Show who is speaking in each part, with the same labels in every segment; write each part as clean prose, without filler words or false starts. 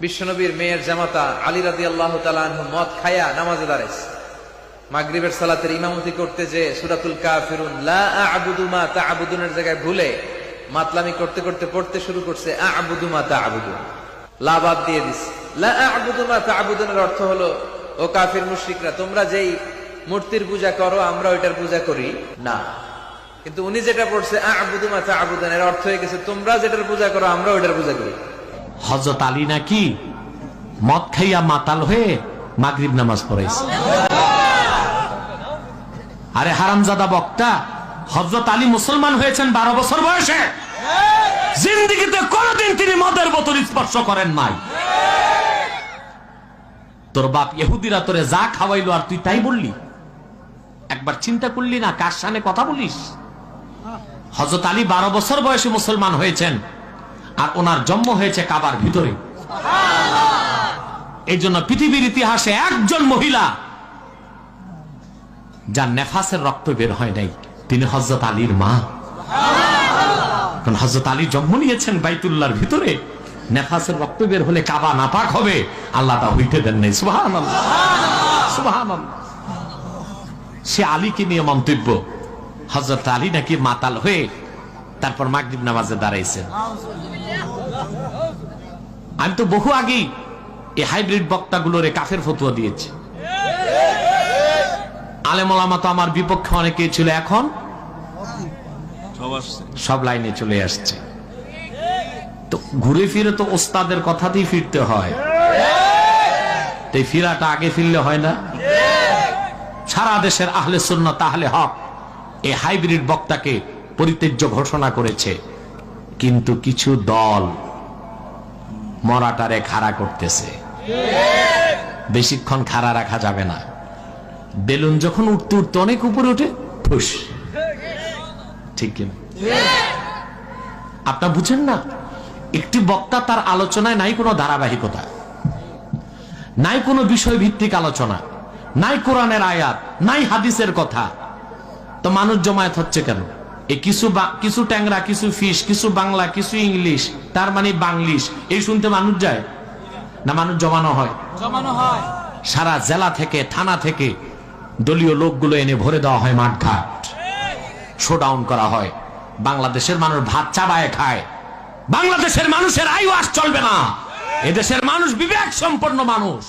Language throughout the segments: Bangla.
Speaker 1: বিশ্বনবীর মেয়ের জামাতা আলী রাদিয়াল্লাহু তাআলা আনহু মদ খায়া নামাজে দাঁড়াইছে। মাগরিবের সালাতের ইমামতি করতে যে সূরাতুল কাফিরুন লা আ'বুদু মা তা'বুদুনের জায়গায় ভুলে মাতলামি করতে করতে পড়তে শুরু করছে আ'বুদু মা তা'বুদুন, লা বাদ দিয়ে দিছে। লা আ'বুদু মা তা'বুদুনের অর্থ হলো, ও কাফির মুশরিকরা, তোমরা যেই মূর্তির পূজা করো আমরা ওইটার পূজা করি না। কিন্তু উনি যেটা পড়ছে আ'বুদু মা তা'বুদুন, এর অর্থ হয়ে গেছে তোমরা যেটার পূজা করো আমরা ওইটার পূজা করি।
Speaker 2: হযরত আলী নাকি মদ খাইয়া মাতাল হয়ে মাগরিব নামাজ পড়াইছে। আরে হারামজাদা বক্তা, হযরত আলী মুসলমান হয়েছেন 12 বছর বয়সে। জিন্দেগিতে কোনদিন তিনি মদের বোতল স্পর্শ করেন নাই। তোর বাপ ইহুদিরা তোরে যা খাওয়াইলো আর তুই তাই বললি? একবার চিন্তা করলি না কার সামনে কথা বলিস? হযরত আলী 12 বছর বয়সে মুসলমান হয়েছেন, আর ওনার জন্ম হয়েছে কাবার ভিতরে। এই জন্য পৃথিবীর ইতিহাসে একজন মহিলা যার নেফাসের রক্ত বের হয় নাই, তিনি হযরত আলীর মা। কারণ হযরত আলী জন্ম নিয়েছেন বাইতুল্লাহর ভিতরে, নেফাসের রক্ত বের হলে কাবা নাপাক হবে, আল্লাহ তা হইতে দেন নাই। সুবহানাল্লাহ, সুবহানাল্লাহ। সে আলীকে নিয়ে মন্তব্য, হযরত আলী নাকি মাতাল হয়ে তারপর মাগরিব নামাজে দাঁড়াইছেন। আমি তো বহু আগেই এই হাইব্রিড বক্তাগুলোরে কাফের ফতোয়া দিয়েছি। আলেম ওলামা তো আমার বিপক্ষে অনেকেই ছিল, এখন সব লাইনে চলে আসছে। তো ঘুরে ফিরে তো ওস্তাদের কথাতেই ফিরতে হয়, এই ফিরাটা আগে ফিরলে হয় না? সারা দেশের আহলে সুন্নাত আহলে হক এই হাইব্রিড বক্তাকে পরিত্যাজ্য ঘোষণা করেছে, কিন্তু কিছু দল মরাটারে খাড়া করতেছে। বেশিক্ষণ খাড়া রাখা যাবে না। বেলুন যখন উঠতে উঠতে অনেক উপরে উঠে, ফুস। ঠিক কিনা? আপনারা বুঝেন না? একটি বক্তা তার আলোচনায় নাই কোনো ধারাবাহিকতা, নাই কোনো বিষয় ভিত্তিক আলোচনা, নাই কোরআনের আয়াত, নাই হাদিসের কথা। তো মানুষ জমায়েত হচ্ছে কেন? এই কিছু ট্যাংরা, কিছু ফিশ, কিছু বাংলা, কিছু ইংলিশ, তার মানে বাংলিশ, এই শুনতে মানুষ যায় না? মানুষ জমানো হয়। সারা জেলা থেকে, থানা থেকে দলীয় লোকগুলো এনে ভরে দেওয়া হয় মাঠঘাট, শোডাউন করা হয়। বাংলাদেশের মানুষ ভাত চাবায় খায়। বাংলাদেশের মানুষের আইওয়াজ চলবে না। এদেশের মানুষ বিবেক সম্পন্ন মানুষ।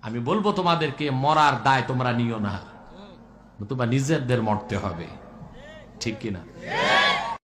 Speaker 2: আমি বলবো তোমাদেরকে, মরার দায় তোমরা নিও না, তোমরা নিজেদের মরতে হবে। ঠিক কিনা?